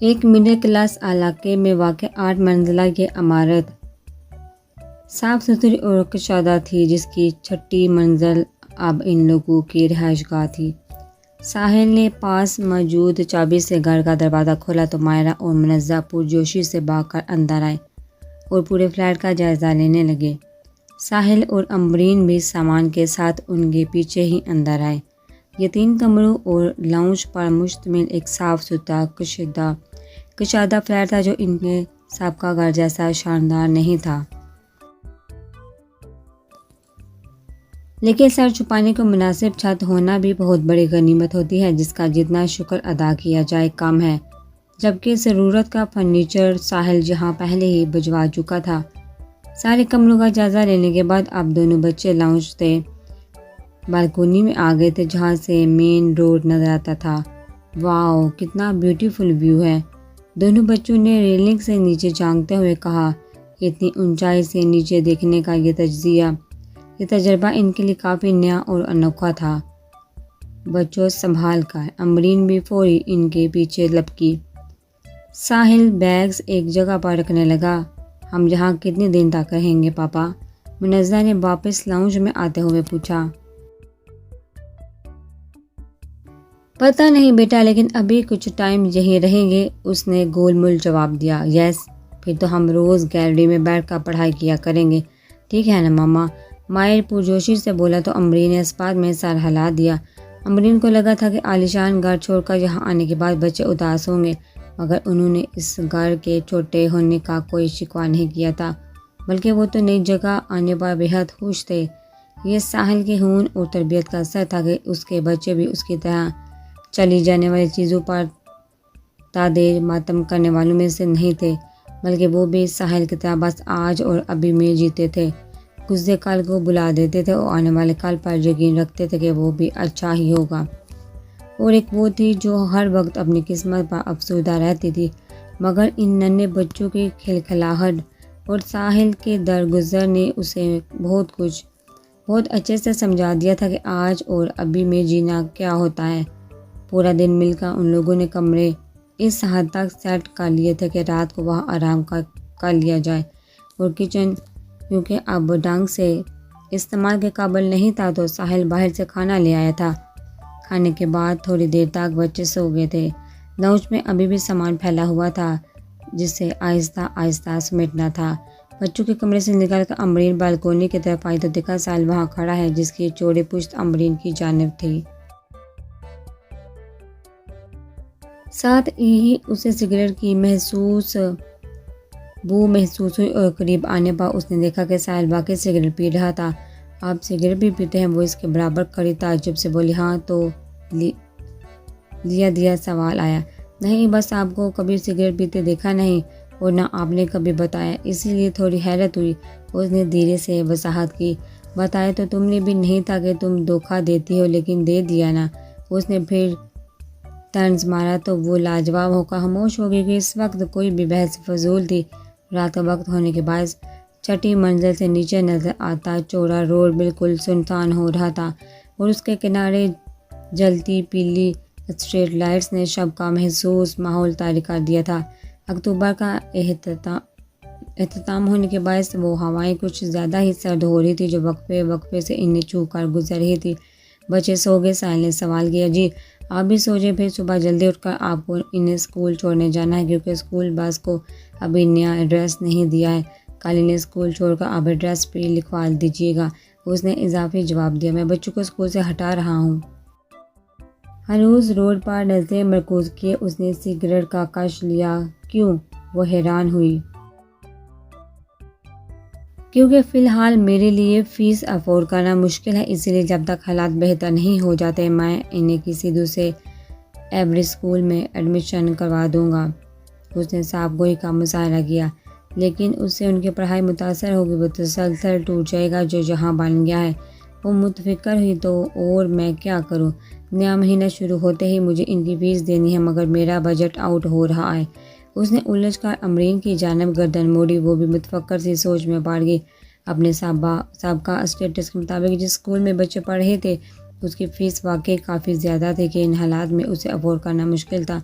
ایک middle class علاقے میں واقع 8 منزلہ یہ عمارت صاف ستھری اور کشادہ تھی، جس کی 6ٹھی منزل اب ان لوگوں کی رہائش گاہ تھی۔ ساحل نے پاس موجود چابی سے گھر کا دروازہ کھولا تو مائرہ اور منزہ پرجوشی سے بھاگ کر اندر آئے اور پورے فلیٹ کا جائزہ لینے لگے۔ ساحل اور امبرین بھی سامان کے ساتھ ان کے پیچھے ہی اندر آئے۔ یہ 3 کمروں اور لاؤنج پر مشتمل ایک صاف ستھرا کشادہ فلیٹ تھا، جو ان کے سابقہ گھر جیسا شاندار نہیں تھا، لیکن سر چھپانے کو مناسب چھت ہونا بھی بہت بڑی غنیمت ہوتی ہے، جس کا جتنا شکر ادا کیا جائے کم ہے۔ جبکہ ضرورت کا فرنیچر ساحل جہاں پہلے ہی بھجوا چکا تھا۔ سارے کمروں کا جائزہ لینے کے بعد اب دونوں بچے لاؤنج سے بالکونی میں آ گئے تھے، جہاں سے مین روڈ نظر آتا تھا۔ واؤ، کتنا بیوٹیفل ویو ہے، دونوں بچوں نے ریلنگ سے نیچے جھانکتے ہوئے کہا۔ اتنی اونچائی سے نیچے دیکھنے کا یہ تجربہ ان کے لیے کافی نیا اور انوکھا تھا۔ بچوں سنبھال کر، امبرین بھی فوری ان کے پیچھے لپکی۔ ساحل بیگز ایک جگہ پر رکھنے لگا۔ ہم یہاں کتنے دن تک رہیں گے پاپا؟ منزہ نے واپس لاؤنج میں آتے ہوئے پوچھا۔ پتہ نہیں بیٹا، لیکن ابھی کچھ ٹائم یہیں رہیں گے، اس نے گول مول جواب دیا۔ یس، پھر تو ہم روز گیلری میں بیٹھ کر پڑھائی کیا کریں گے، ٹھیک ہے نا ماما؟ مائر پرجوشی سے بولا تو امبرین نے اس بات میں سر ہلا دیا۔ امبرین کو لگا تھا کہ عالیشان گھر چھوڑ کر یہاں آنے کے بعد بچے اداس ہوں گے، مگر انہوں نے اس گھر کے چھوٹے ہونے کا کوئی شکوہ نہیں کیا تھا، بلکہ وہ تو نئی جگہ آنے پر بےحد خوش تھے۔ یہ ساحل کے ہون اور تربیت کا اثر تھا کہ اس کے بچے بھی اس کی طرح چلی جانے والی چیزوں پر تادیر ماتم کرنے والوں میں سے نہیں تھے، بلکہ وہ بھی ساحل کی طرح بس آج اور ابھی میں جیتے تھے، گزرے کل کو بلا دیتے تھے اور آنے والے کل پر یقین رکھتے تھے کہ وہ بھی اچھا ہی ہوگا۔ اور ایک وہ تھی جو ہر وقت اپنی قسمت پر افسردہ رہتی تھی، مگر ان ننھے بچوں کی کھلکھلاہٹ اور ساحل کے درگزر نے اسے بہت اچھے سے سمجھا دیا تھا کہ آج اور ابھی میں جینا کیا ہوتا ہے۔ پورا دن مل کر ان لوگوں نے کمرے اس حد تک سیٹ کر لیے تھے کہ رات کو وہاں آرام کر لیا جائے، اور کچن کیونکہ اب ڈھنگ سے استعمال کے قابل نہیں تھا تو ساحل باہر سے کھانا لے آیا تھا۔ کھانے کے بعد تھوڑی دیر تک بچے سو گئے تھے۔ لاؤنج میں ابھی بھی سامان پھیلا ہوا تھا، جسے آہستہ آہستہ سمیٹنا تھا۔ بچوں کے کمرے سے نکل کر امبرین بالکونی کی طرف آئی تو دیکھا ساحل وہاں کھڑا ہے، جس کی چوڑی پشت امبرین کی جانب تھی۔ ساتھ ہی اسے سگریٹ کی بو محسوس ہوئی اور قریب آنے پر اس نے دیکھا کہ ساحل واقعی سگریٹ پی رہا تھا۔ آپ سگریٹ بھی پیتے ہیں؟ وہ اس کے برابر کھڑی تعجب سے بولی۔ ہاں تو دیا سوال آیا۔ نہیں، بس آپ کو کبھی سگریٹ پیتے دیکھا نہیں اور نہ آپ نے کبھی بتایا، اسی لیے تھوڑی حیرت ہوئی۔ اس نے دھیرے سے وضاحت کی۔ بتایا تو تم نے بھی نہیں تھا کہ تم دھوکہ دیتی ہو، لیکن دے دیا نا۔ اس نے پھر طنز مارا تو وہ لاجواب ہو کر خاموش ہو گئی کہ اس وقت کوئی بھی بحث فضول تھی۔ رات کا وقت ہونے کے باعث 6ٹھی منزل سے نیچے نظر آتا چوڑا روڈ بالکل سنسان ہو رہا تھا، اور اس کے کنارے جلتی پیلی اسٹریٹ لائٹس نے شب کا محسوس ماحول طاری کر دیا تھا۔ اکتوبر کا اختتام ہونے کے باعث وہ ہوائیں کچھ زیادہ ہی سرد ہو رہی تھی، جو وقفے سے انہیں چھو کر گزر رہی تھی۔ بچے سو گئے؟ ساحل نے سوال کیا۔ جی، آپ بھی سو جائیں، پھر صبح جلدی اٹھ کر آپ کو انہیں اسکول چھوڑنے جانا ہے، کیونکہ اسکول بس کو ابھی نیا ایڈریس نہیں دیا ہے۔ کل انہیں اسکول چھوڑ کر اب ایڈریس بھی لکھوا دیجیے گا، اس نے اضافی جواب دیا۔ میں بچوں کو اسکول سے ہٹا رہا ہوں۔ ہنوز روڈ پر نظریں مرکوز کیے اس نے سگریٹ کا کش لیا۔ کیوں؟ وہ حیران ہوئی۔ کیونکہ فی الحال میرے لیے فیس افورڈ کرنا مشکل ہے، اسی لیے جب تک حالات بہتر نہیں ہو جاتے میں انہیں کسی دوسرے ایوری اسکول میں ایڈمیشن کروا دوں گا۔ اس نے صاف گوئی کا مظاہرہ کیا۔ لیکن اس سے ان کی پڑھائی متاثر ہوگی، وہ تسلسل ٹوٹ جائے گا جو یہاں بن گیا ہے۔ وہ متفکر ہوئی تو اور میں کیا کروں؟ نیا مہینہ شروع ہوتے ہی مجھے ان کی فیس دینی ہے، مگر میرا بجٹ آؤٹ ہو رہا ہے۔ اس نے الجھ کر امبرین کی جانب گردن موڑی۔ وہ بھی متفکر سی سوچ میں پڑ گئی۔ اپنے سابقہ اسٹیٹس کے مطابق جس اسکول میں بچے پڑھ رہے تھے اس کی فیس واقعی کافی زیادہ تھی کہ ان حالات میں اسے افورڈ کرنا مشکل تھا۔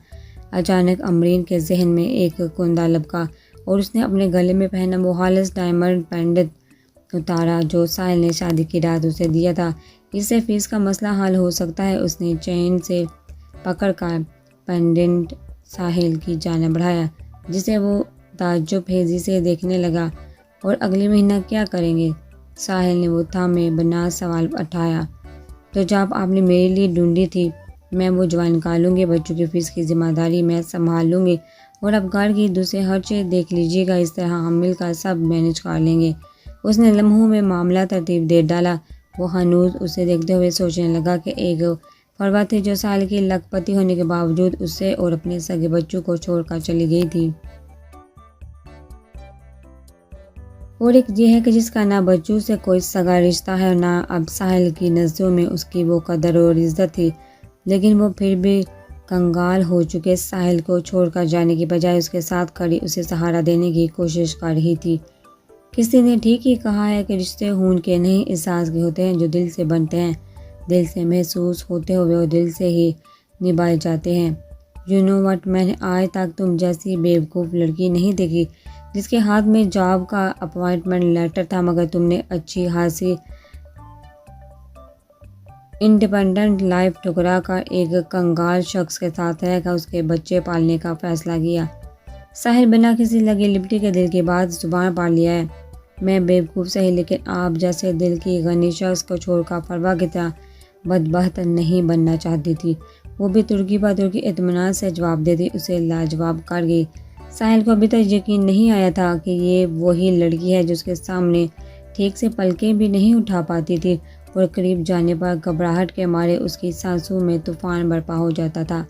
اچانک امرین کے ذہن میں ایک کندہ لبکا اور اس نے اپنے گلے میں پہنا وہ خالص ڈائمنڈ پینڈنٹ اتارا جو ساحل نے شادی کی رات اسے دیا تھا۔ اس سے فیس کا مسئلہ حل ہو سکتا ہے۔ اس نے چین سے پکڑ کر پینڈنٹ ساحل کی جانب بڑھایا، جسے وہ تعجب بھیزی سے دیکھنے لگا۔ اور اگلے مہینہ کیا کریں گے؟ ساحل نے وہ تھامے بنا سوال اٹھایا۔ تو جب آپ نے میرے لیے ڈھونڈی تھی، میں وہ جوان نکالوں گی، بچوں کی فیس کی ذمہ داری میں سنبھال لوں گی، اور اب گھر کی دوسرے خرچے دیکھ لیجیے گا، اس طرح ہم مل کر سب مینج کر لیں گے۔ اس نے لمحوں میں معاملہ ترتیب دے ڈالا۔ وہ ہنوز اسے دیکھتے ہوئے سوچنے لگا کہ ایک فروا تھی جو ساحل کی لاکھ پتی ہونے کے باوجود اسے اور اپنے سگے بچوں کو چھوڑ کر چلی گئی تھی، اور ایک یہ ہے کہ جس کا نہ بچوں سے کوئی سگا رشتہ ہے اور نہ اب ساحل کی نظروں میں اس کی وہ قدر اور عزت تھی، لیکن وہ پھر بھی کنگال ہو چکے ساحل کو چھوڑ کر جانے کی بجائے اس کے ساتھ کھڑی اسے سہارا دینے کی کوشش کر رہی تھی۔ کسی نے ٹھیک ہی کہا ہے کہ رشتے خون کے نہیں احساس کے ہوتے ہیں، جو دل سے بنتے ہیں، دل سے محسوس ہوتے ہوئے اور دل سے ہی نبھائے جاتے ہیں۔ یو نو وٹ، میں نے آج تک تم جیسی بیوقوف لڑکی نہیں دیکھی جس کے ہاتھ میں جاب کا اپوائنٹمنٹ لیٹر تھا، مگر تم نے اچھی خاصی انڈیپینڈنٹ لائف ٹھکرا کر ایک کنگال شخص کے ساتھ رہ کر اس کے بچے پالنے کا فیصلہ کیا۔ ساحل بنا کسی لگی لپٹی کے دل کی بات زبان پر لیا ہے۔ میں بیوقوف صحیح، لیکن آپ جیسے دل کی غنی شخص کو چھوڑ کر فروا کی طرح بدبخت نہیں بننا چاہتی تھی۔ وہ بھی ترکی پر ترکی اطمینان سے جواب دیتی اسے لاجواب کر گئی۔ ساحل کو ابھی تک یقین نہیں آیا تھا کہ یہ وہی لڑکی ہے جس کے سامنے ٹھیک سے پلکیں بھی نہیں اٹھا پاتی تھی، اور قریب جانے پر گھبراہٹ کے مارے اس کی سانسوں میں طوفان برپا ہو جاتا تھا۔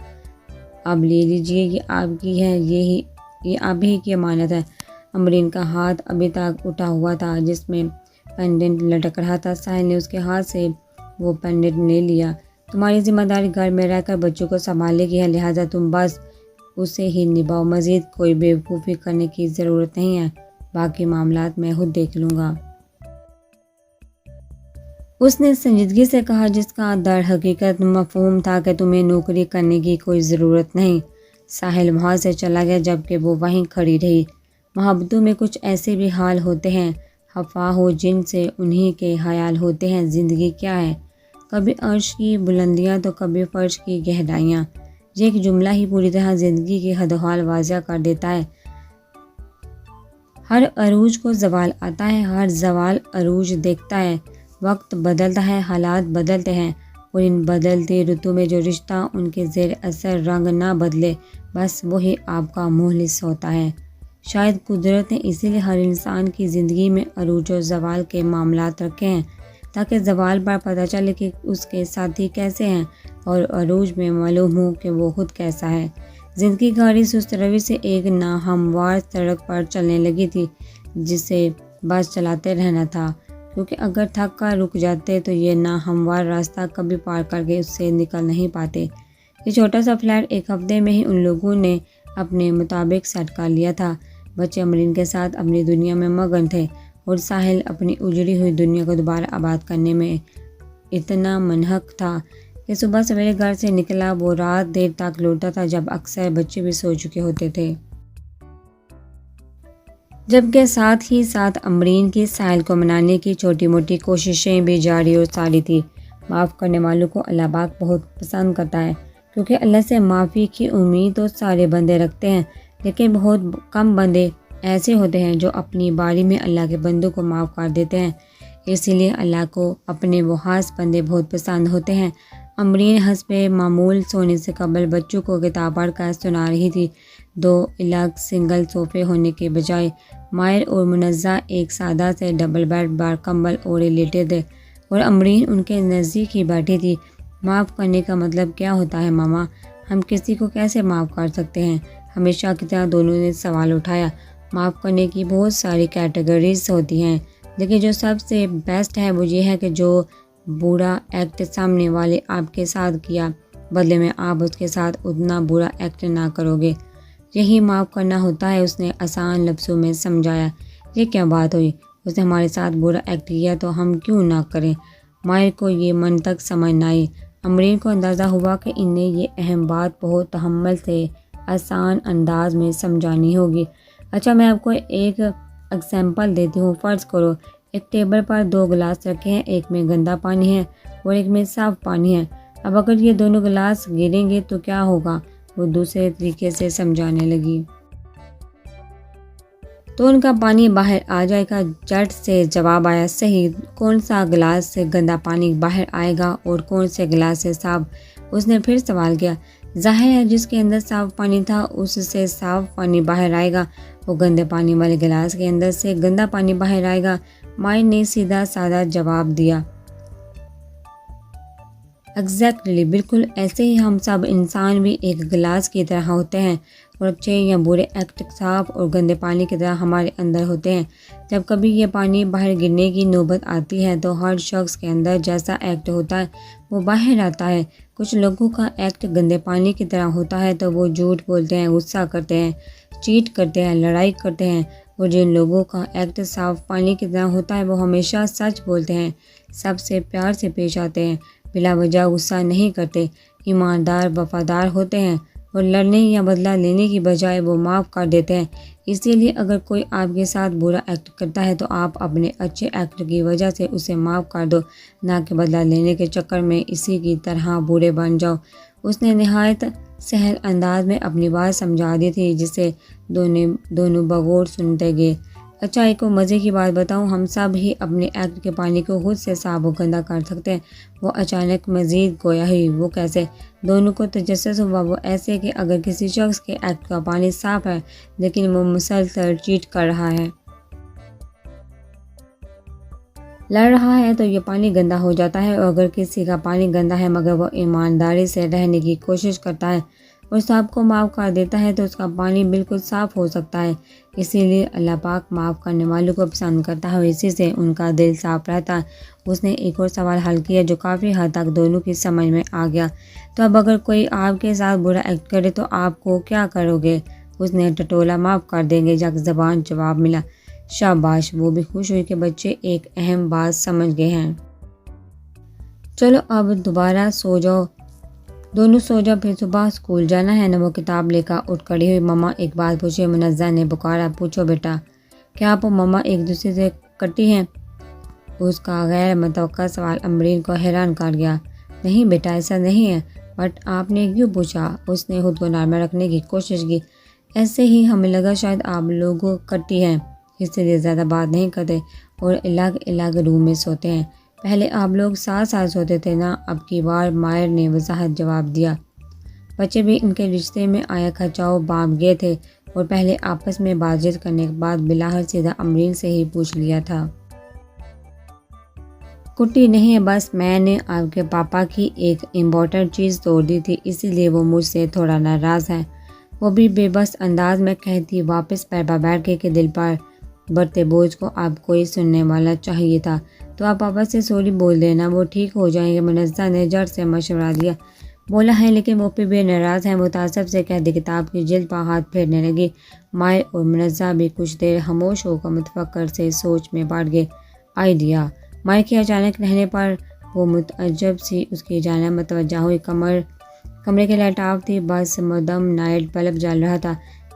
اب لے لیجیے، یہ آپ کی ہے، یہ آپ ہی کی امانت ہے۔ امرین کا ہاتھ ابھی تک اٹھا ہوا تھا جس میں پینڈنٹ لٹک رہا تھا۔ ساحل نے اس کے ہاتھ سے وہ پینڈنٹ لے لیا۔ تمہاری ذمہ داری گھر میں رہ کر بچوں کو سنبھالنے کی ہے، لہٰذا تم بس اسے ہی نبھاؤ، مزید کوئی بیوقوفی کرنے کی ضرورت نہیں ہے، باقی معاملات میں خود دیکھ لوں گا۔ اس نے سنجیدگی سے کہا، جس کا در حقیقت مفہوم تھا کہ تمہیں نوکری کرنے کی کوئی ضرورت نہیں۔ ساحل وہاں سے چلا گیا جبکہ وہ وہیں کھڑی رہی۔ محبتوں میں کچھ ایسے بھی حال ہوتے ہیں خفا ہو جن سے انہی کے خیال ہوتے ہیں۔ زندگی کیا ہے؟ کبھی عرش کی بلندیاں تو کبھی فرش کی گہرائیاں۔ یہ ایک جملہ ہی پوری طرح زندگی کی حد و حال واضح کر دیتا ہے۔ ہر عروج کو زوال آتا ہے، ہر زوال عروج دیکھتا ہے۔ وقت بدلتا ہے، حالات بدلتے ہیں، اور ان بدلتی رتوں میں جو رشتہ ان کے زیر اثر رنگ نہ بدلے، بس وہی آپ کا مخلص ہوتا ہے۔ شاید قدرت نے اسی لیے ہر انسان کی زندگی میں عروج و زوال کے معاملات رکھے ہیں، تاکہ زوال پر پتہ چلے کہ اس کے ساتھی کیسے ہیں، اور عروج میں معلوم ہو کہ وہ خود کیسا ہے۔ زندگی گاڑی سست روی سے ایک ناہموار سڑک پر چلنے لگی تھی جسے بس چلاتے رہنا تھا، کیونکہ اگر تھک کر رک جاتے تو یہ ناہموار راستہ کبھی پار کر کے اس سے نکل نہیں پاتے۔ یہ چھوٹا سا فلیٹ ایک ہفتے میں ہی ان لوگوں نے اپنے مطابق سیٹ کر لیا تھا۔ بچے امرین کے ساتھ اپنی دنیا میں مگن تھے، اور ساحل اپنی اجڑی ہوئی دنیا کو دوبارہ آباد کرنے میں اتنا منہک تھا کہ صبح سویرے گھر سے نکلا وہ رات دیر تک لوٹا تھا جب اکثر بچے بھی سو چکے ہوتے تھے، جبکہ ساتھ ہی ساتھ امرین کی ساحل کو منانے کی چھوٹی موٹی کوششیں بھی جاری اور ساری تھی۔ معاف کرنے والوں کو اللہ پاک بہت پسند کرتا ہے، کیونکہ اللہ سے معافی کی امید تو سارے بندے رکھتے ہیں، لیکن بہت کم بندے ایسے ہوتے ہیں جو اپنی باری میں اللہ کے بندوں کو معاف کر دیتے ہیں۔ اسی لیے اللہ کو اپنے وہ خاص بندے بہت پسند ہوتے ہیں۔ امرین حسب معمول سونے سے قبل بچوں کو کتاب پڑھ کر سنا رہی تھی۔ دو الگ سنگل صوفے ہونے کے بجائے مائر اور منزہ ایک سادہ سے ڈبل بیڈ بار کمبل اوڑھے لیٹے تھے، اور امرین ان کے نزدیک ہی بیٹھی تھی۔ معاف کرنے کا مطلب کیا ہوتا ہے ماما؟ ہم کسی کو کیسے معاف کر سکتے ہیں؟ ہمیشہ کی طرح دونوں نے سوال اٹھایا۔ معاف کرنے کی بہت ساری کیٹیگریز ہوتی ہیں، لیکن جو سب سے بیسٹ ہے وہ یہ ہے کہ جو برا ایکٹ سامنے والے آپ کے ساتھ کیا، بدلے میں آپ اس کے ساتھ اتنا برا ایکٹ نہ کرو گے، یہی معاف کرنا ہوتا ہے۔ اس نے آسان لفظوں میں سمجھایا۔ یہ کیا بات ہوئی؟ اس نے ہمارے ساتھ برا ایکٹ کیا تو ہم کیوں نہ کریں؟ مائر کو یہ منطق سمجھ نہ آئی۔ امرین کو اندازہ ہوا کہ انہیں یہ اہم بات بہت تحمل سے آسان انداز میں سمجھانی ہوگی۔ اچھا میں آپ کو ایک اگزامپل دیتی ہوں۔ فرض کرو ایک ٹیبل پر 2 گلاس رکھے ہیں، ایک میں گندا پانی ہے اور ایک میں صاف پانی ہے۔ اب اگر یہ دونوں گلاس گریں گے تو کیا ہوگا؟ وہ دوسرے طریقے سے سمجھانے لگی۔ تو ان کا پانی باہر آ جائے گا۔ جٹ سے جواب آیا، صحیح، کون سا گلاس سے گندا پانی باہر آئے گا اور کون سے گلاس سے صاف؟ اس نے پھر سوال کیا۔ ظاہر ہے جس کے اندر صاف پانی تھا اس سے صاف پانی باہر آئے گا، وہ گندے پانی والے گلاس کے اندر سے گندا پانی باہر آئے گا۔ مائر نے سیدھا سادہ جواب دیا۔ ایگزیکٹلی، بالکل ایسے ہی ہم سب انسان بھی ایک گلاس کی طرح ہوتے ہیں اور اچھے یا برے ایکٹ صاف اور گندے پانی کی طرح ہمارے اندر ہوتے ہیں۔ جب کبھی یہ پانی باہر گرنے کی نوبت آتی ہے تو ہر شخص کے اندر جیسا ایکٹ ہوتا ہے وہ باہر آتا ہے۔ کچھ لوگوں کا ایکٹ گندے پانی کی طرح ہوتا ہے تو وہ جھوٹ بولتے ہیں، غصہ کرتے ہیں، چیٹ کرتے ہیں، لڑائی کرتے ہیں، اور جن لوگوں کا ایکٹ صاف پانی کی طرح ہوتا ہے وہ ہمیشہ سچ بولتے ہیں، سب سے پیار سے پیش آتے ہیں، بلا وجہ غصہ نہیں کرتے، ایماندار وفادار ہوتے ہیں اور لڑنے یا بدلہ لینے کی بجائے وہ معاف کر دیتے ہیں۔ اسی لیے اگر کوئی آپ کے ساتھ برا ایکٹ کرتا ہے تو آپ اپنے اچھے ایکٹ کی وجہ سے اسے معاف کر دو، نہ کہ بدلہ لینے کے چکر میں اسی کی طرح برے بن جاؤ۔ اس نے نہایت سہل انداز میں اپنی بات سمجھا دی تھی جسے دونوں بغور سنتے گئے۔ اچھا ایک اور مزے کی بات بتاؤں، ہم سب ہی اپنے ایکٹ کے پانی کو خود سے صاف و گندا کر سکتے ہیں۔ وہ اچانک مزید گویا ہی، وہ کیسے؟ دونوں کو تجسس ہوا۔ وہ ایسے کہ اگر کسی شخص کے ایکٹ کا پانی صاف ہے لیکن وہ مسلسل چیٹ کر رہا ہے، لڑ رہا ہے، تو یہ پانی گندا ہو جاتا ہے، اور اگر کسی کا پانی گندا ہے مگر وہ ایمانداری سے رہنے کی کوشش کرتا ہے اور سب کو معاف کر دیتا ہے تو اس کا پانی بالکل صاف ہو سکتا ہے۔ اسی لیے اللہ پاک معاف کرنے والوں کو پسند کرتا ہے اور اسی سے ان کا دل صاف رہتا ہے۔ اس نے ایک اور سوال حل کیا جو کافی حد تک دونوں کی سمجھ میں آ گیا۔ تو اب اگر کوئی آپ کے ساتھ برا ایکٹ کرے تو آپ کو کیا کرو گے؟ اس نے ٹٹولا، معاف کر دیں گے، یک زبان جواب ملا۔ شاباش، وہ بھی خوش ہوئی کہ بچے ایک اہم بات سمجھ گئے ہیں۔ چلو اب دوبارہ سو جاؤ، دونوں سو جاؤ، پھر صبح اسکول جانا ہے نا۔ وہ کتاب لے کر اٹھ کھڑی ہوئی۔ مما ایک بات پوچھے، منزہ نے پکارا۔ پوچھو بیٹا۔ کیا آپ مما ایک دوسرے سے کٹی ہیں؟ اس کا غیر متوقع سوال امبرین کو حیران کر گیا۔ نہیں بیٹا، ایسا نہیں ہے، بٹ آپ نے کیوں پوچھا؟ اس نے خود کو نارمل رکھنے کی کوشش کی۔ ایسے ہی ہمیں لگا شاید آپ لوگوں کٹی ہیں، اس لیے زیادہ بات نہیں کرتے اور الگ الگ روم میں سوتے ہیں۔ پہلے آپ لوگ ساتھ ساتھ سوتے تھے نا؟ اب کی بار مائر نے وضاحت جواب دیا۔ بچے بھی ان کے رشتے میں آیا کھچاؤ باندھ گئے تھے اور پہلے آپس میں بات چیت کرنے کے بعد بلاخر سیدھا امبرین سے ہی پوچھ لیا تھا۔ کٹی نہیں ہے، بس میں نے آپ کے پاپا کی ایک امپورٹنٹ چیز توڑ دی تھی، اسی لیے وہ مجھ سے تھوڑا ناراض ہے۔ وہ بھی بے بس انداز میں کہتی، واپس پیر پر بیٹھ کے کہ دل پر بڑھتے بوجھ کو آپ کوئی سننے والا چاہیے تھا، تو آپ پاپا سے سوری بول دینا، وہ ٹھیک ہو جائیں گے۔ منزہ نے جٹ سے مشورہ دیا۔ بولا ہے لیکن وہ پھر بھی ناراض ہیں، وہ تعصب سے کہتی کتاب کی جلد پر ہاتھ پھیرنے لگی۔ مائر اور منزہ بھی کچھ دیر خاموش ہو کر متفکر سے سوچ میں پڑ گئے۔ آئیڈیا! مائر کے اچانک رہنے پر وہ متعجب سی اس کی جانب متوجہ ہوئی۔ کمرے کے لائٹ آف تھی، بس مدام نائٹ بلب جل رہا تھا،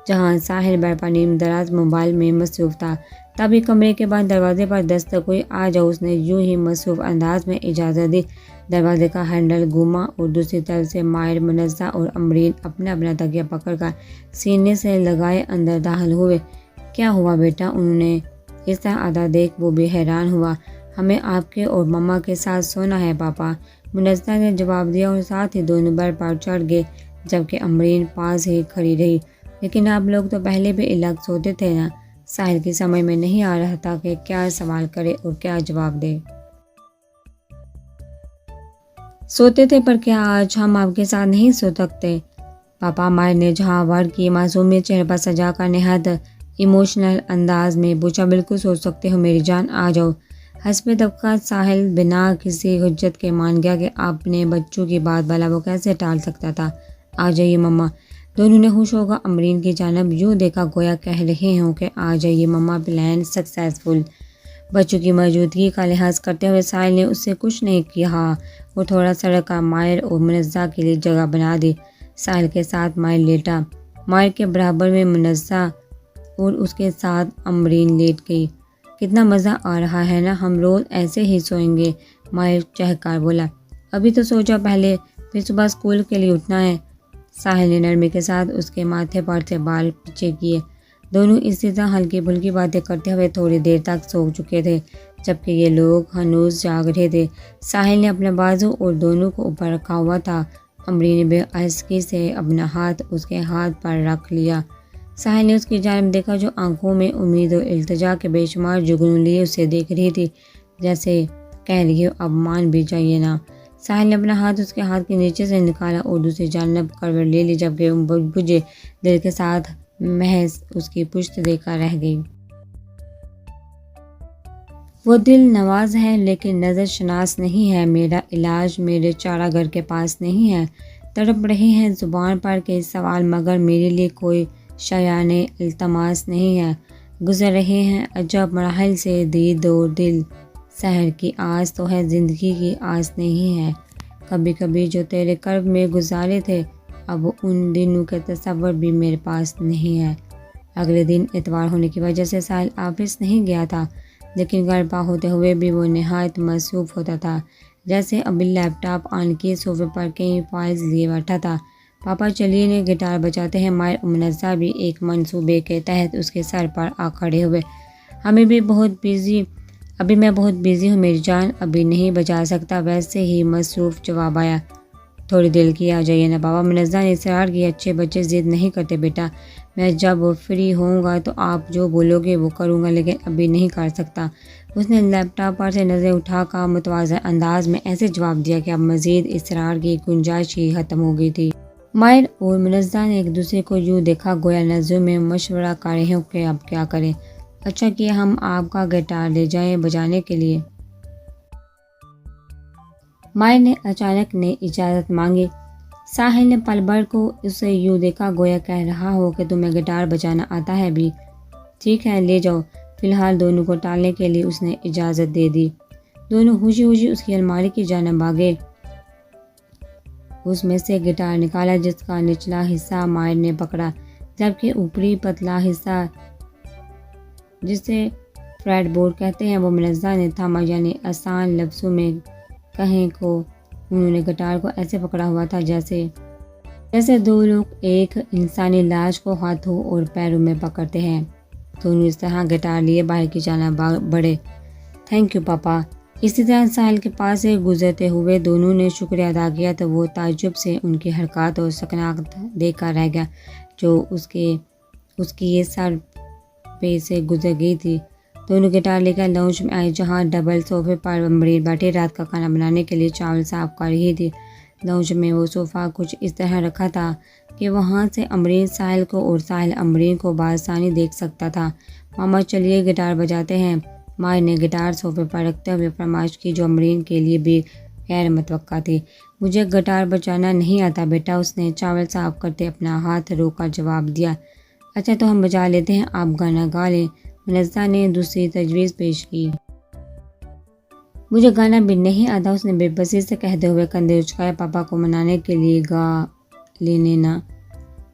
جہاں ساحل بیٹھ پر نیم دراز موبائل میں مصروف تھا۔ تبھی کمرے کے بعد دروازے پر دستک ہوئی۔ آ جاؤ، اس نے یوں ہی مصروف انداز میں اجازت دی۔ دروازے کا ہینڈل گھوما اور دوسری طرف سے مائر، منزہ اور امبرین اپنا اپنا تکیہ پکڑ کر سینے سے لگائے اندر داخل ہوئے۔ کیا ہوا بیٹا؟ انہوں نے اس طرح آتا دیکھ وہ بھی حیران ہوا۔ ہمیں آپ کے اور مما کے ساتھ سونا ہے پاپا، منزہ نے جواب دیا اور ساتھ ہی دونوں بیڈ پر چڑھ گئے، جبکہ امبرین پاس ہی کھڑی رہی۔ لیکن آپ لوگ تو پہلے بھی الگ سوتے تھے نا؟ ساحل کی سمجھ میں نہیں آ رہا تھا کہ کیا سوال کرے اور کیا جواب دے۔ سوتے تھے، پر کیا آج ہم آپ کے ساتھ نہیں سو سکتے پاپا؟ مائر نے جہاں ورڈ کی معصومیت چہرے پر سجا کر نہایت ایموشنل انداز میں پوچھا۔ بالکل سو سکتے ہو میری جان، آ جاؤ۔ حسب طبقات ساحل بنا کسی حجت کے مان گیا کہ اپنے بچوں کی بات بھلا وہ کیسے ٹال سکتا تھا۔ آ جائیے مما۔ دونوں نے خوش ہوگا امبرین کی جانب یوں دیکھا گویا کہہ رہے ہوں کہ آ جائیے مما، پلان سکسیسفل۔ بچوں کی موجودگی کا لحاظ کرتے ہوئے ساحل نے اس سے کچھ نہیں کہا اور تھوڑا سا رکا۔ مائر اور منزہ کے لیے جگہ بنا دی۔ ساحل کے ساتھ مائر لیٹا۔ مائر کے برابر میں منزہ اور اس کے ساتھ امرین لیٹ گئی۔ کتنا مزہ آ رہا ہے نا، ہم روز ایسے ہی سوئیں گے، مائر چہکار بولا۔ ابھی تو سو جا پہلے، پھر صبح اسکول کے لیے اٹھنا ہے۔ ساحل نے نرمی کے ساتھ اس کے ماتھے پر سے بال پیچھے کیے۔ دونوں اسی طرح ہلکی پھلکی باتیں کرتے ہوئے تھوڑی دیر تک سو چکے تھے، جبکہ یہ لوگ ہنوز جاگ رہے تھے۔ ساحل نے اپنے بازو اور دونوں کو اوپر رکھا ہوا تھا۔ امرین نے بے آہستگی سے اپنا ہاتھ اس کے ہاتھ پر رکھ لیا۔ ساحل نے اس کی جانب دیکھا جو آنکھوں میں امید اور التجا کے بے شمار جگنوں لیے اسے دیکھ رہی تھی، جیسے کہہ رہی ہو اب مان بھی جائیے نا۔ ساحل نے اپنا ہاتھ اس کے ہاتھ کے نیچے سے نکالا اور دوسری جانب کروٹ لے لی، جبکہ بجھے دل کے ساتھ محض اس کی پشت دیکھ کر رہ گئی۔ وہ دل نواز ہے لیکن نظر شناس نہیں ہے، میرا علاج میرے چارہ گر کے پاس نہیں ہے۔ تڑپ رہے ہیں زبان پر کے سوال مگر میرے لیے کوئی شایان التماس نہیں ہے۔ گزر رہے ہیں عجب مراحل سے دید و دل، سحر کی آس تو ہے زندگی کی آس نہیں ہے۔ کبھی کبھی جو تیرے قرب میں گزارے تھے اب ان دنوں کے تصور بھی میرے پاس نہیں ہے۔ اگلے دن اتوار ہونے کی وجہ سے ساحل آفس نہیں گیا تھا، لیکن گھر پا ہوتے ہوئے بھی وہ نہایت مصروف ہوتا تھا، جیسے ابھی لیپ ٹاپ آن کیے صوفے پر کئی فائلز لیے بیٹھا تھا۔ پاپا چلیے نے گٹار بجاتے ہیں، مائر اور منزہ بھی ایک منصوبے کے تحت اس کے سر پر آ کھڑے ہوئے۔ ابھی میں بہت بیزی ہوں میری جان، ابھی نہیں بجا سکتا۔ ویسے ہی مصروف جواب آیا۔ تھوڑی دل کی آ جائیے نا بابا، منزہ نے اصرار کیا۔ اچھے بچے ضد نہیں کرتے بیٹا، میں جب فری ہوں گا تو آپ جو بولو گے وہ کروں گا، لیکن ابھی نہیں کر سکتا۔ اس نے لیپ ٹاپ پر سے نظریں اٹھا کر متواضع انداز میں ایسے جواب دیا کہ اب مزید اصرار کی گنجائش ہی ختم ہو گئی تھی۔ مائر اور منزہ نے ایک دوسرے کو یوں دیکھا گویا نظروں میں مشورہ کر رہے ہوں کہ اب کیا کریں۔ اچھا کیا ہم آپ کا گٹار لے جائیں بجانے کے لیے؟ مائر نے اچانک نے اجازت مانگی۔ ساحل نے پل بھر کو اسے یوں دیکھا گویا کہہ رہا ہو کہ تمہیں گٹار بجانا آتا ہے بھی؟ ٹھیک ہے لے جاؤ۔ فی الحال دونوں کو ٹالنے کے لیے اس نے اجازت دے دی۔ دونوں خوشی خوشی اس کی الماری کی جانب آگے۔ اس میں سے گٹار نکالا جس کا نچلا حصہ مائر نے پکڑا، جبکہ اوپری پتلا حصہ جسے فریٹ بورڈ کہتے ہیں وہ منزہ نے تھاما، یعنی آسان لفظوں میں کہیں کو انہوں نے گٹار کو ایسے پکڑا ہوا تھا جیسے دو لوگ ایک انسانی لاش کو ہاتھوں اور پیروں میں پکڑتے ہیں۔ دونوں اس طرح گٹار لیے باہر کی جانب بڑھے۔ تھینک یو پاپا۔ اسی طرح ساحل کے پاس سے گزرتے ہوئے دونوں نے شکریہ ادا کیا تو وہ تعجب سے ان کی حرکات اور سکنات دیکھ کر رہ گیا جو اس کی یہ سر پہ سے گزر گئی تھی۔ دونوں گٹار لے کر لاؤنج میں آئے جہاں ڈبل صوفے پر امرین بیٹھی رات کا کھانا بنانے کے لیے چاول صاف کر رہی تھی۔ لاؤنج میں وہ صوفہ کچھ اس طرح رکھا تھا کہ وہاں سے امرین ساحل کو اور ساحل امرین کو بآسانی دیکھ سکتا تھا۔ ماما چلیے گٹار بجاتے ہیں، مائر نے گٹار صوفے پر رکھتے ہوئے فرمائش کی جو امرین کے لیے بھی غیر متوقع تھی۔ مجھے گٹار بجانا نہیں آتا بیٹا، اس نے چاول صاف کرتے اپنا ہاتھ روک کر جواب دیا۔ اچھا تو ہم بجا لیتے ہیں، آپ گانا گا لیں، منزہ نے دوسری تجویز پیش کی۔ مجھے گانا بھی نہیں آتا، اس نے بے بسی سے کہتے ہوئے کندھے اچکائے۔ پاپا کو منانے کے لیے گا لینے نا،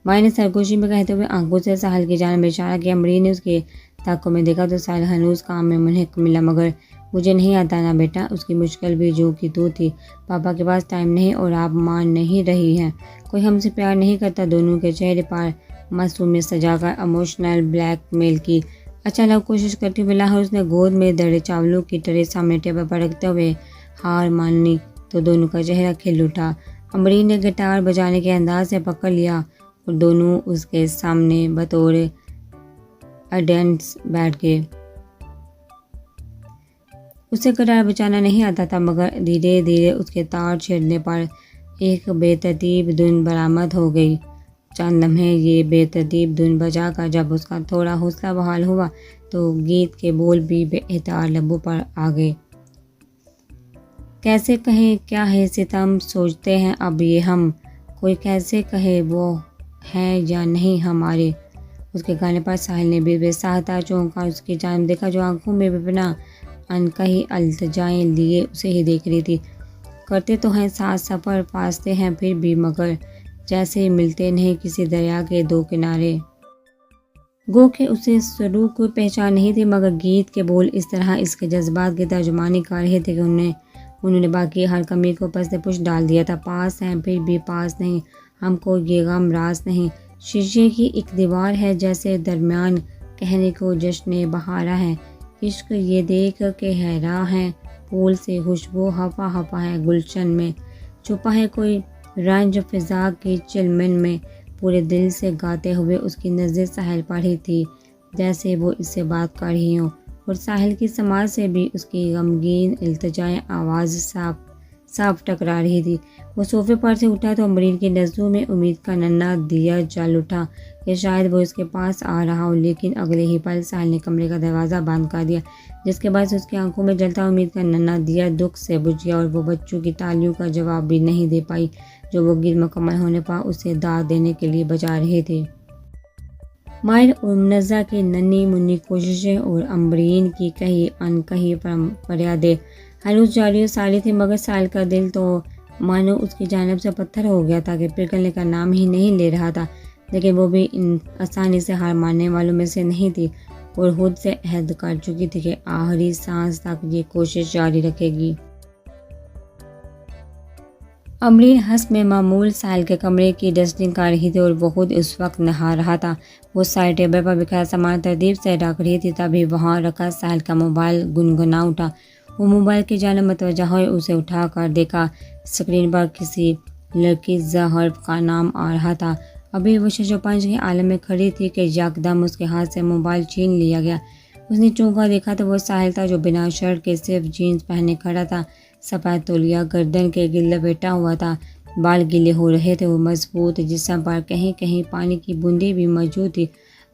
مائر نے سرگوشی میں کہتے ہوئے آنکھوں سے ساحل کی جانب اشارہ کیا۔ امرین نے اس کے تاکوں میں دیکھا تو ساحل ہنوز کام میں منہمک ملا۔ مگر مجھے نہیں آتا نا بیٹا، اس کی مشکل بھی جو کی تو تھی۔ پاپا کے پاس ٹائم نہیں اور آپ مان نہیں رہی ہیں، کوئی ہم سے پیار نہیں کرتا۔ دونوں کے چہرے پر معصومیت سجا کر ایموشنل بلیک میل کی۔ اچھا لو کوشش کرتی ہوں۔ بالآخر اس نے گود میں دڑے چاولوں کی ٹرے سامنے ٹیبل پر رکھتے ہوئے ہار مان لی تو دونوں کا چہرہ کھل اٹھا۔ امرین نے گٹار بجانے کے انداز سے پکڑ لیا اور دونوں اس کے سامنے بطور آڈینس بیٹھ گئے۔ اسے گٹار بجانا نہیں آتا تھا مگر دھیرے دھیرے اس کے تار چھیڑنے پر ایک بے ترتیب دھن برآمد ہو گئی۔ چند لمحے یہ بے ترتیب دھن بجا کر جب اس کا تھوڑا حوصلہ بحال ہوا تو گیت کے بول بھی بے اختیار لبوں پر آ گئے۔ کیسے کہیں کیا ہے ستم سوچتے ہیں اب یہ ہم، کوئی کیسے کہے وہ ہیں یا نہیں ہمارے۔ اس کے گانے پر ساحل نے بھی بے ساختہ چونکا، اس کی جانب دیکھا جو آنکھوں میں بے پناہ انکہی التجائیں لیے اسے ہی دیکھ رہی تھی۔ کرتے تو ہیں ساتھ سفر، فاصلے ہیں پھر بھی، مگر جیسے ملتے نہیں کسی دریا کے دو کنارے۔ گو کہ اسے سرو کو پہچان نہیں تھی، مگر گیت کے بول اس طرح اس کے جذبات کی ترجمانی کر رہے تھے کہ انہوں نے باقی ہر کمی کو پس پش ڈال دیا تھا۔ پاس ہیں پھر بھی پاس نہیں، ہم کو یہ غم راز نہیں، شیشے کی ایک دیوار ہے جیسے درمیان، کہنے کو جشن بہارا ہے، عشق یہ دیکھ کے حیراں ہے، پھول سے خوشبو ہفا ہفا ہے گلشن میں، چھپا ہے کوئی رنج فضا کی چلمن میں۔ پورے دل سے گاتے ہوئے اس کی نظر ساحل پر ہی تھی، جیسے وہ اس سے بات کر رہی ہوں، اور ساحل کی سماعت سے بھی اس کی غمگین التجائے آواز صاف ٹکرا رہی تھی۔ وہ صوفے پر سے اٹھا تو امبرین کی نظروں میں امید کا ننھا دیا جل اٹھا کہ شاید وہ اس کے پاس آ رہا ہو، لیکن اگلے ہی پل ساحل نے کمرے کا دروازہ بند کر دیا، جس کے بعد اس کی آنکھوں میں جلتا امید کا ننھا دیا دکھ سے بجھ گیا، اور وہ بچوں کی تالیوں کا جواب بھی نہیں دے پائی جو وہ گیت مکمل ہونے پر اسے داد دینے کے لیے بجا رہے تھے۔ ماہر اور منزہ کی ننھی منھی کوششیں اور امبرین کی کہی ان کہی فریادیں ہنوز جاری و ساری تھی، مگر ساحل کا دل تو مانو اس کی جانب سے پتھر ہو گیا تھا کہ پگھلنے کا نام ہی نہیں لے رہا تھا، لیکن وہ بھی آسانی سے ہار ماننے والوں میں سے نہیں تھی، اور خود سے عہد کر چکی تھی کہ آخری سانس تک یہ کوشش جاری رکھے گی۔ امبرین حسب معمول ساحل کے کمرے کی ڈسٹنگ کر رہی تھی اور وہ خود اس وقت نہا رہا تھا۔ وہ سارے ٹیبل پر بکھرا سامان ترتیب سے رکھ رہی تھی، تبھی وہاں رکھا ساحل کا موبائل گنگنا اٹھا۔ وہ موبائل کی جانب متوجہ ہوئے، اسے اٹھا کر دیکھا، اسکرین پر کسی لڑکی حرف کا نام آ رہا تھا۔ ابھی وہ شش و پنج کے عالم میں کھڑی تھی کہ یکدم اس کے ہاتھ سے موبائل چھین لیا گیا۔ اس نے چونکا دیکھا تو وہ ساحل تھا جو بنا شرٹ کے صرف جینز پہنے کھڑا تھا، سفید تولیہ گردن کے گرد لپیٹا ہوا تھا، بال گیلے ہو رہے تھے، وہ مضبوط جسم پر کہیں کہیں پانی کی بوندیں بھی موجود تھی۔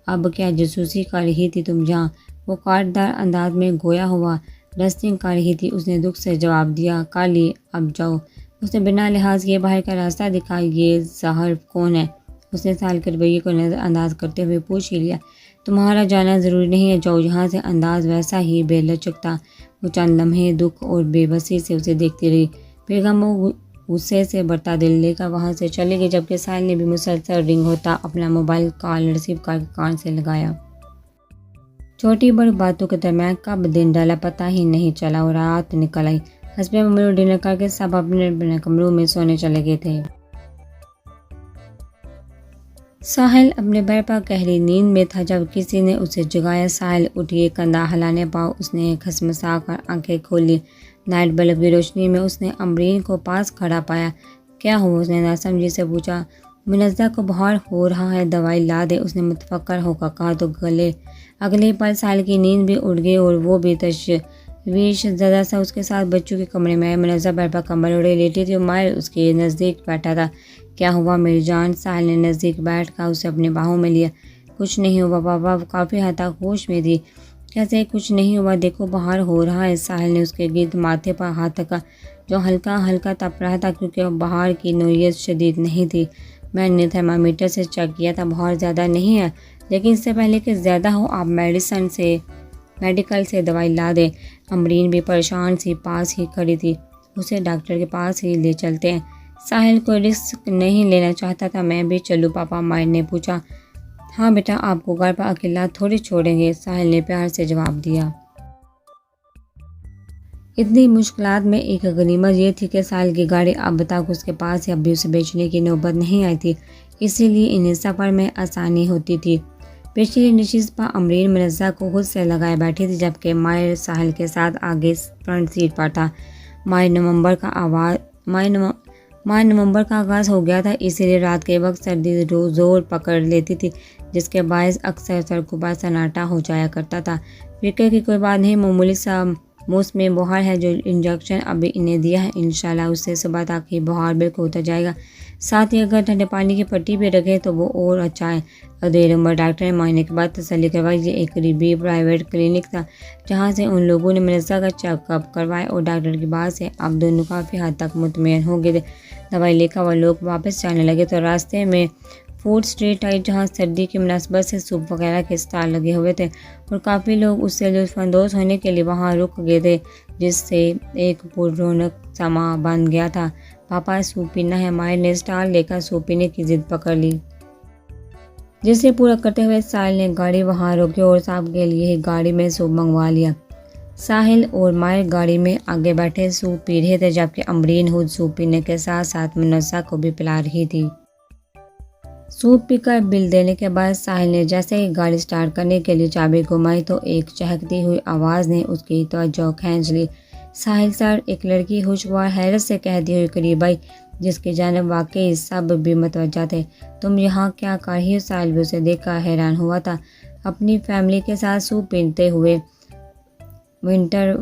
اب کیا جاسوسی کر رہی تھی تم یہاں؟ وہ کاٹدار انداز میں گویا ہوا ڈسٹنگ کر رہی تھی۔ اس نے دکھ سے جواب دیا، کر لی، اب جاؤ۔ اس نے بنا لحاظ کیے باہر کا راستہ دکھا۔ یہ ظاہر کون ہے؟ اس نے ساحل کے رویے کو نظر انداز کرتے ہوئے پوچھ ہی لیا۔ تمہارا جانا ضروری نہیں ہے، جاؤ یہاں سے۔ انداز ویسا ہی بے لچک تھا۔ وہ چند لمحے دکھ اور بے بسی سے اسے دیکھتی رہی، پھر غم و غصے سے بھرتا دل لے کر وہاں سے چلی گئی، جبکہ ساحل نے بھی مسلسل رنگ ہوتا اپنا موبائل کال ریسیو کر کے کان سے لگایا۔ چھوٹی بڑی باتوں کے درمیان کب دن ڈالا پتہ ہی نہیں چلا اور رات نکل آئی۔ حسب معمول ڈنر کر کے سب اپنے اپنے کمروں میں سونے چلے گئے تھے۔ ساحل اپنے بیڈ پر گہری نیند میں تھا جب کسی نے اسے جگایا۔ ساحل اٹھی، کندھا ہلانے پر اس نے کھسمسا کر آنکھیں کھولی۔ نائٹ بلب کی روشنی میں اس نے امبرین کو پاس کھڑا پایا۔ کیا ہوا؟ اس نے ناسمجھی سے پوچھا۔ منزہ کو بخار ہو رہا ہے، دوائی لا دے، اس نے متفکر ہو کر کہا تو اگلے پل ساحل کی نیند بھی اڑ گئی اور وہ بھی تشویش زدہ سا اس کے ساتھ بچوں کے کمرے میں آیا۔ منزہ بیڈ پر کمبل اوڑھے لیٹی تھی اور ماہر اس کے نزدیک بیٹھا تھا۔ کیا ہوا میری جان؟ ساحل نے نزدیک بیٹھ کر اسے اپنے باہوں میں لیا۔ کچھ نہیں ہوا بابا، وہ کافی حد تک ہوش میں تھی۔ کیسے کچھ نہیں ہوا؟ دیکھو باہر ہو رہا ہے۔ ساحل نے اس کے گرد ماتھے پر ہاتھ رکھا جو ہلکا ہلکا تپ رہا تھا، کیونکہ باہر کی نوعیت شدید نہیں تھی۔ میں نے تھرمامیٹر سے چیک کیا تھا، بہت زیادہ نہیں ہے، لیکن اس سے پہلے کہ زیادہ ہو آپ میڈیکل سے دوائی لا دیں۔ امبرین بھی پریشان سی پاس ہی کھڑی تھی۔ اسے ڈاکٹر کے پاس ہی لے چلتے ہیں۔ ساحل کوئی رسک نہیں لینا چاہتا تھا۔ میں بھی چلوں پاپا؟ ماہر نے پوچھا۔ ہاں بیٹا، آپ کو گھر پر اکیلا تھوڑی چھوڑیں گے، ساحل نے پیار سے جواب دیا۔ اتنی مشکلات میں ایک غنیمت یہ تھی کہ ساحل کی گاڑی اب تک اس کے پاس ہے، ابھی اسے بیچنے کی نوبت نہیں آئی تھی، اسی لیے انہیں سفر میں آسانی ہوتی تھی۔ پچھلی نشست پر امبرین منزہ کو خود سے لگائے بیٹھی تھی، جبکہ ماہر ساحل کے ساتھ آگے فرنٹ سیٹ پر تھا۔ ماہ نومبر کا آغاز ہو گیا تھا، اسی لیے رات کے وقت سردی زور پکڑ لیتی تھی، جس کے باعث اکثر سڑکوں پر سناٹا ہو جایا کرتا تھا۔ فکر کی کوئی بات نہیں، معمولی سا موسمی بخار ہے، جو انجیکشن ابھی انہیں دیا ہے انشاءاللہ اس سے صبح تک ہی بخار بالکل اتر جائے گا۔ ساتھ ہی اگر ٹھنڈے پانی کی پٹی بھی رکھے تو وہ اور اچھا ہے۔ دیر عمر ڈاکٹر نے معائنے کے بعد تسلی کروائی۔ یہ ایک قریبی پرائیویٹ کلینک تھا جہاں سے ان لوگوں نے منزہ کا چیک اپ کروایا، اور ڈاکٹر کی بات سے اب دونوں کافی حد تک مطمئن ہو گئے تھے۔ دوائی لے کر وہ لوگ واپس جانے لگے تو راستے میں فوڈ اسٹریٹ آئی، جہاں سردی کی مناسبت سے سوپ وغیرہ کے اسٹال لگے ہوئے تھے، اور کافی لوگ اس سے لطف اندوز ہونے کے لیے وہاں رک گئے تھے، جس سے ایک پر رونق سما بن گیا تھا۔ پاپا سوپ پینا ہے۔ ماہر نے اسٹال لے کر سوپ پینے کی ضد پکڑ لی، جسے پورا کرتے ہوئے ساحل نے گاڑی وہاں روکی اور صاحب کے لیے ہی گاڑی میں سوپ منگوا لیا۔ ساحل اور ماہر گاڑی میں آگے بیٹھے سوپ پی رہے تھے، جبکہ امرین خود سوپ پینے کے ساتھ ساتھ منزہ کو بھی پلا رہی تھی۔ سوپ پی کر بل دینے کے بعد ساحل نے جیسے ہی گاڑی سٹارٹ کرنے کے لیے چابی گھمائی تو ایک چہکتی ہوئی آواز نے اس کی توجہ کھینچ لی۔ ساحل سر، ایک لڑکی خوشگوار حیرت سے کہتی ہوئی قریب آئی، جس کی جانب واقعی سب بھی متوجہ تھے۔ تم یہاں کیا کر رہی ہو؟ ساحل بھی اسے دیکھ کر حیران ہوا تھا۔ اپنی فیملی کے ساتھ سوپ پیتے ہوئے ونٹر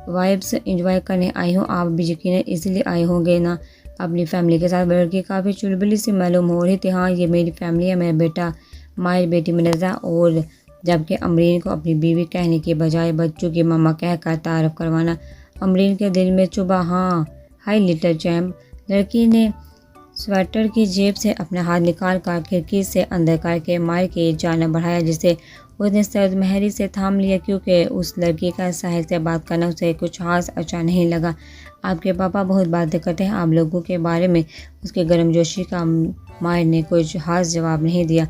وائبس انجوائے کرنے آئی ہوں۔ آپ بھی یقیناً اس لیے آئے ہوں گے نا اپنی فیملی کے ساتھ۔ لڑکی کافی چلبلی سی معلوم ہو رہی تھی۔ ہاں، یہ میری فیملی ہے، میرا بیٹا ماہر، بیٹی منزہ، اور جبکہ امرین کو اپنی بیوی کہنے کی بجائے بچوں کی ماما کہہ کر تعارف کروانا امرین کے دل میں چبھا۔ ہاں، ہائی لٹل چیمپ۔ لڑکی نے سویٹر کی جیب سے اپنا ہاتھ نکال کر کھڑکی سے اندر کر کے ماہر کی جانب بڑھایا، جسے اس نے سرد مہری سے تھام لیا، کیونکہ اس لڑکی کا ساحل سے بات کرنا اسے کچھ خاص اچھا نہیں لگا۔ آپ کے پاپا بہت باتیں کرتے ہیں آپ لوگوں کے بارے میں۔ اس کی گرم جوشی کا ماہر نے کچھ خاص جواب نہیں دیا۔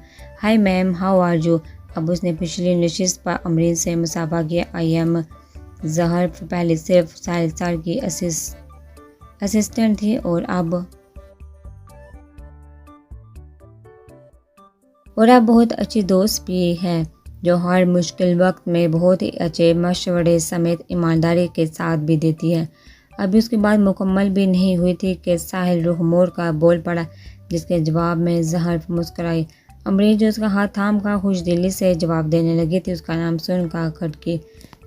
Hi ma'am, how are you? اب اس نے پچھلی نشست پر امرین سے مصافحہ کیا۔ آئی ایم زہر پہلے صرف ساحل سر کی اسسٹنٹ تھی اور اب بہت اچھی دوست بھی ہے، جو ہر مشکل وقت میں بہت ہی اچھے مشورے سمیت ایمانداری کے ساتھ بھی دیتی ہے۔ ابھی اس کی بات مکمل بھی نہیں ہوئی تھی کہ ساحل رخ موڑ کر بول پڑا، جس کے جواب میں زہر مسکرائی۔ امرین جو اس کا ہاتھ تھام کر خوش دلی سے جواب دینے لگی تھی، اس کا نام سن کر کھٹکی۔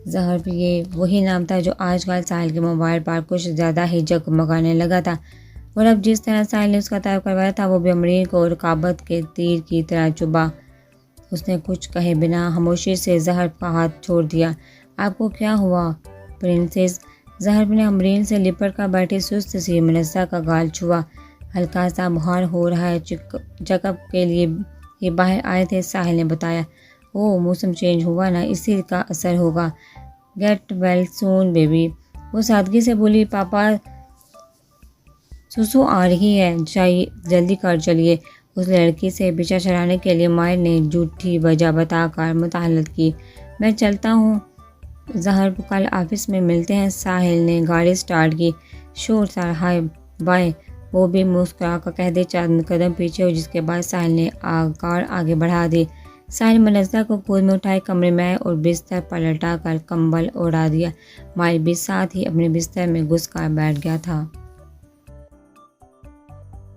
زہر، یہ وہی نام تھا جو آج کل ساحل کے موبائل پر کچھ زیادہ ہی جگمگانے لگا تھا، اور اب جس طرح ساحل نے اس کا تعارف کروایا تھا وہ بھی امرین کو رقابت کے تیر کی طرح چبھا۔ اس نے کچھ کہے بنا خاموشی سے زہر کا ہاتھ چھوڑ دیا۔ آپ کو کیا ہوا پرنسس؟ زہر نے امرین سے لپٹ کر بیٹھی سست سی منزہ کا گال چھوا۔ ہلکا سا بخار ہو رہا ہے، چیک اپ کے لیے یہ باہر آئے تھے، ساحل نے بتایا۔ اوہ، موسم چینج ہوا نا، اسی کا اثر ہوگا۔ گیٹ ویل سون بیبی، وہ سادگی سے بولی۔ پاپا سوسو آ رہی ہے، جلدی کر چلیے۔ اس لڑکی سے پیچھا چھڑانے کے لیے ماہر نے جھوٹی وجہ بتا کر مداخلت کی۔ میں چلتا ہوں زہر، کل آفس میں ملتے ہیں۔ ساحل نے گاڑی سٹارٹ کی۔ شور سر، ہائے بائے، وہ بھی مسکرا کر کہہ دے۔ چند قدم پیچھے ہو، جس کے بعد ساحل نے کار آگے بڑھا دی۔ ساحل منزہ کو گود میں اٹھائے کمرے میں آئے اور بستر پلٹا کر کمبل اڑا دیا۔ ماہر بھی ساتھ ہی اپنے بستر میں گھس کر بیٹھ گیا تھا۔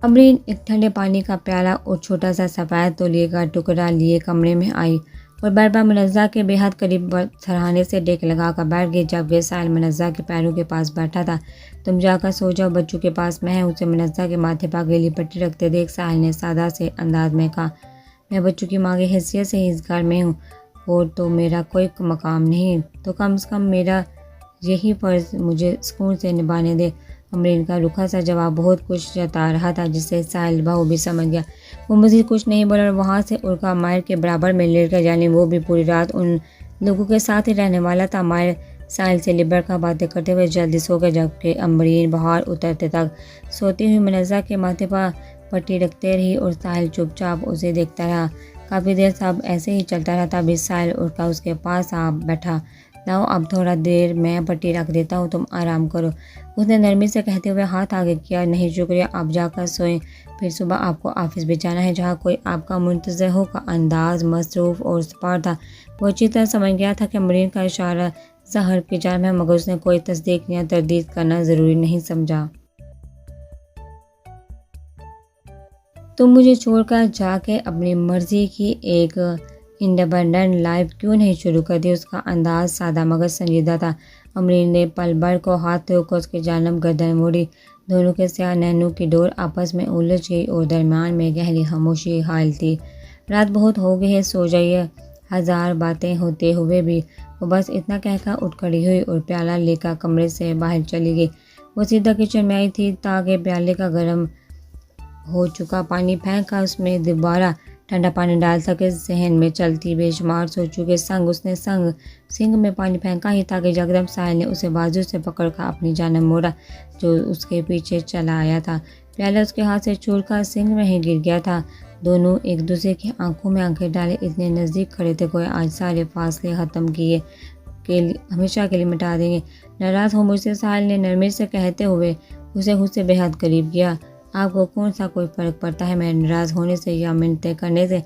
امرین ایک ٹھنڈے پانی کا پیالہ اور چھوٹا سا سفید تولیے کا ٹکڑا لیے کمرے میں آئی اور بیربا منزہ کے بے حد قریب سرہانے سے ڈیک لگا کر بیٹھ گئی۔ جب وہ ساحل منزہ کے پیروں کے پاس بیٹھا تھا، تم جا کر سو جاؤ، بچوں کے پاس میں ہے۔ اسے منزہ کے ماتھے پر گیلی پٹی رکھتے دیکھ ساحل نے سادہ سے انداز میں کہا، میں بچوں کی ماں کی حیثیت سے ہی اس گھر میں ہوں، اور تو میرا کوئی مقام نہیں، تو کم از کم میرا یہی فرض مجھے سکون سے نبھانے دے۔ امرین کا رکھا سا جواب بہت کچھ جتا رہا تھا، جسے ساحل بخوبی سمجھ گیا۔ وہ مزید کچھ نہیں بولا اور وہاں سے اڑ کر ماہر کے برابر میں لیٹ گیا، یعنی وہ بھی پوری رات ان لوگوں کے ساتھ ہی رہنے والا تھا۔ ماہر ساحل سے لبڑ کر باتیں کرتے ہوئے جلدی سو گئے، جبکہ امرین باہر اترتے تک سوتی ہوئی منزہ کے ماتھے پر پٹی رکھتے رہی اور ساحل چپ چاپ اسے دیکھتا رہا۔ کافی دیر سب ایسے ہی چلتا رہا، تبھی ساحل اٹھ کر اس کے پاس آ بیٹھا۔ لاؤ، اب تھوڑا دیر میں پٹی رکھ دیتا ہوں، تم آرام کرو، اس نے نرمی سے کہتے ہوئے ہاتھ آگے کیا۔ نہیں شکریہ، آپ جا کر سوئیں، پھر صبح آپ کو آفس بھی جانا ہے جہاں کوئی آپ کا منتظر ہو۔ کا انداز مصروف اور سپار تھا۔ وہ اچھی طرح سمجھ گیا تھا کہ امرین کا اشارہ زہر کی جانب ہے، مگر اس نے کوئی تصدیق یا تردید کرنا ضروری نہیں سمجھا۔ تم مجھے چھوڑ کر جا کے اپنی مرضی کی ایک انڈیپینڈنٹ لائف کیوں نہیں شروع کر دی؟ اس کا انداز سادہ مگر سنجیدہ تھا۔ امرین نے پل بھر کو ہاتھ دھو کر اس کی جانب گردن موڑی۔ دونوں کے سیاہ نینوں کی ڈور آپس میں الجھ گئی اور درمیان میں گہری خاموشی حائل تھی۔ رات بہت ہو گئی ہے، سو جائیے۔ ہزار باتیں ہوتے ہوئے بھی وہ بس اتنا کہہ کر اٹھ کھڑی ہوئی اور پیالہ لے کر کمرے سے باہر چلی گئی۔ وہ سیدھا کچن میں آئی تھی تاکہ پیالے کا گرم ہو چکا پانی پھینک کر اس میں دوبارہ ٹھنڈا پانی ڈالتا کہ ذہن میں چلتی بے شمار سوچوں کے سنگ اس نے سنگ میں پانی پھینکا ہی تھا کہ یکدم ساحل نے اسے بازو سے پکڑ کر اپنی جانب موڑا جو اس کے پیچھے چلا آیا تھا۔ پیالہ اس کے ہاتھ سے چھوٹ کر سنگ میں ہی گر گیا تھا۔ دونوں ایک دوسرے کی آنکھوں میں آنکھیں ڈالے اتنے نزدیک کھڑے تھے کوئی آج سارے فاصلے ختم کیے کہ ہمیشہ کے لیے مٹا دیں گے۔ ناراض ہو مجھ سے، ساحل نے نرمی سے کہتے ہوئے اسے خود سے بے حد قریب کیا۔ آپ کو کون سا کوئی فرق پڑتا ہے میرے ناراض ہونے سے یا منتیں کرنے سے؟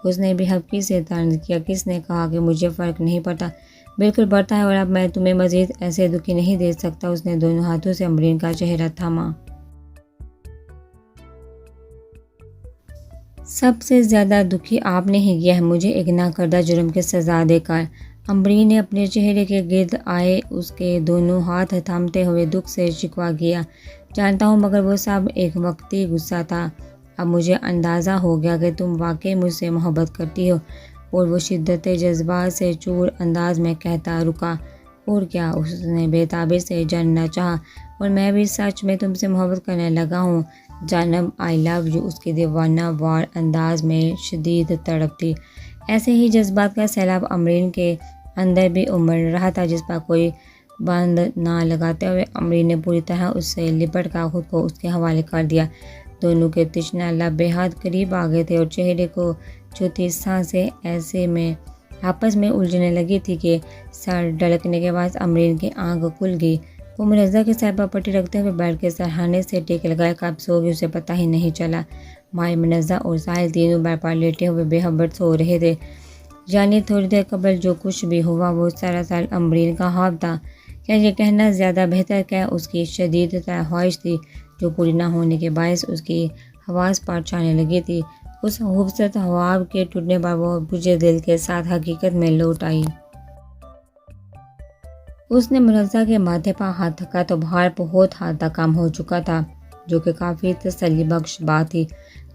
اس نے بھی ہلکی سے طنز کیا۔ کس نے کہا کہ مجھے فرق نہیں پڑتا؟ بالکل پڑتا ہے، اور اب میں تمہیں مزید ایسے دکھی نہیں دیکھ سکتا۔ اس نے دونوں ہاتھوں سے امبرین کا چہرہ تھاما۔ سب سے زیادہ دکھی آپ نے ہی کیا ہے مجھے ایک ناکردہ جرم کی سزا دے کر۔ امبرین نے اپنے چہرے کے گرد آئے اس کے دونوں ہاتھ تھامتے ہوئے دکھ سے شکوہ کیا۔ جانتا ہوں، مگر وہ سب ایک وقتی غصہ تھا۔ اب مجھے اندازہ ہو گیا کہ تم واقعی مجھ سے محبت کرتی ہو۔ اور وہ شدت جذبات سے چور انداز میں کہتا رکا۔ اور کیا؟ اس نے بے تابی سے جاننا چاہا۔ اور میں بھی سچ میں تم سے محبت کرنے لگا ہوں جانم، آئی لو یو۔ اس کے دیوانہ وار انداز میں شدید تڑپ تھی۔ ایسے ہی جذبات کا سیلاب امبرین کے اندر بھی امڑ رہا تھا جس پر کوئی بند نہ لگاتے ہوئے امبرین نے پوری طرح اس سے لپٹ کر خود کو اس کے حوالے کر دیا۔ دونوں کے تشنہ لب بے حد قریب آ گئے تھے اور چہرے کو چھوتی سانسیں ایسے میں آپس میں الجھنے لگی تھی کہ سر ڈھلکنے کے بعد امبرین کی آنکھ کھل گئی۔ وہ منزہ کے سر پر پٹی رکھتے ہوئے بیٹھ کے سرہانے سے ٹیک لگائے کب سو گئی اسے پتہ ہی نہیں چلا۔ مائع منزہ اور ساحل تینوں بیڈ پر لیٹے ہوئے بے خبر سو رہے تھے، یعنی تھوڑی دیر قبل جو کچھ بھی ہوا وہ سراسر امبرین کا خواب تھا۔ کیا یہ کہنا زیادہ بہتر کہ اس کی شدید تر خواہش تھی جو پوری نہ ہونے کے باعث اس کی حواس پر چھانے لگی تھی۔ اس خوبصورت خواب کے ٹوٹنے پر وہ بجھے دل کے ساتھ حقیقت میں لوٹ آئی۔ اس نے منزہ کے ماتھے پر ہاتھ رکھا تو بخار بہت حد تک کم ہو چکا تھا، جو کہ کافی تسلی بخش بات تھی۔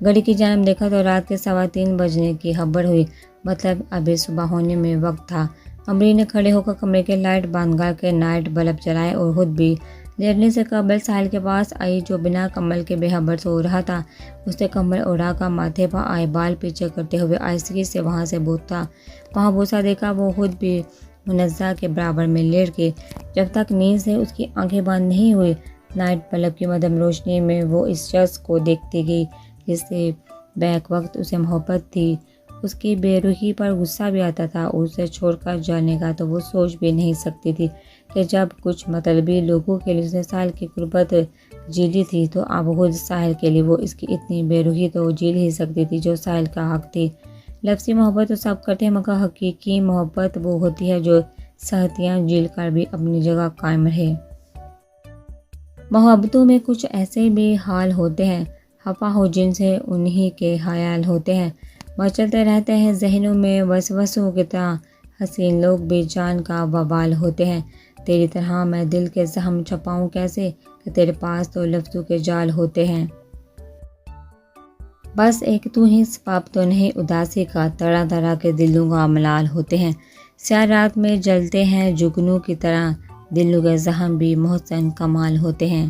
گھڑی کی جانب دیکھا تو رات کے 3:15 بجنے کی خبر ہوئی، مطلب ابھی صبح ہونے میں وقت تھا۔ امبرین نے کھڑے ہو کر کمرے کے لائٹ بند کر کے نائٹ بلب جلائے اور خود بھی لیٹنے سے قبل ساحل کے پاس آئی جو بنا کمبل کے بے خبر سو رہا تھا۔ اس نے کمبل اڑا کر ماتھے پر آئے بال پیچھے کرتے ہوئے آہستگی سے وہاں سے وہاں بوسہ دیکھا۔ وہ خود بھی منزہ کے برابر میں لیٹ گئی جب تک نیند سے اس کی آنکھیں بند نہیں ہوئی۔ نائٹ بلب کی مدھم روشنی میں وہ اس شخص کو دیکھتی گئی جس سے بیک وقت اسے محبت تھی۔ اس کی بے روحی پر غصہ بھی آتا تھا اور اسے چھوڑ کر جانے کا تو وہ سوچ بھی نہیں سکتی تھی کہ جب کچھ مطلبی لوگوں کے لیے اس نے ساحل کی قربت جیلی تھی تو اب خود ساحل کے لیے وہ اس کی اتنی بے روحی تو جیل ہی سکتی تھی جو ساحل کا حق تھی۔ لفظی محبت تو سب کرتے ہیں مگر حقیقی محبت وہ ہوتی ہے جو سختیاں جھیل کر بھی اپنی جگہ قائم رہے۔ محبتوں میں کچھ ایسے بھی حال ہوتے ہیں، خفا ہو جن سے انہی کے خیال ہوتے ہیں، مچلتے رہتے ہیں ذہنوں میں وسوسوں کی طرح۔ حسین لوگ بھی جان کا وبال ہوتے ہیں، تیری طرح میں دل کے زخم چھپاؤں کیسے کہ تیرے پاس تو لفظوں کے جال ہوتے ہیں۔ بس ایک تو ہی سبب تو نہیں، اداسی کا طرح طرح کے دلوں کا ملال ہوتے ہیں، سیاہ رات میں جلتے ہیں جگنوں کی طرح، دلوں کے زخم بھی محسن کمال ہوتے ہیں۔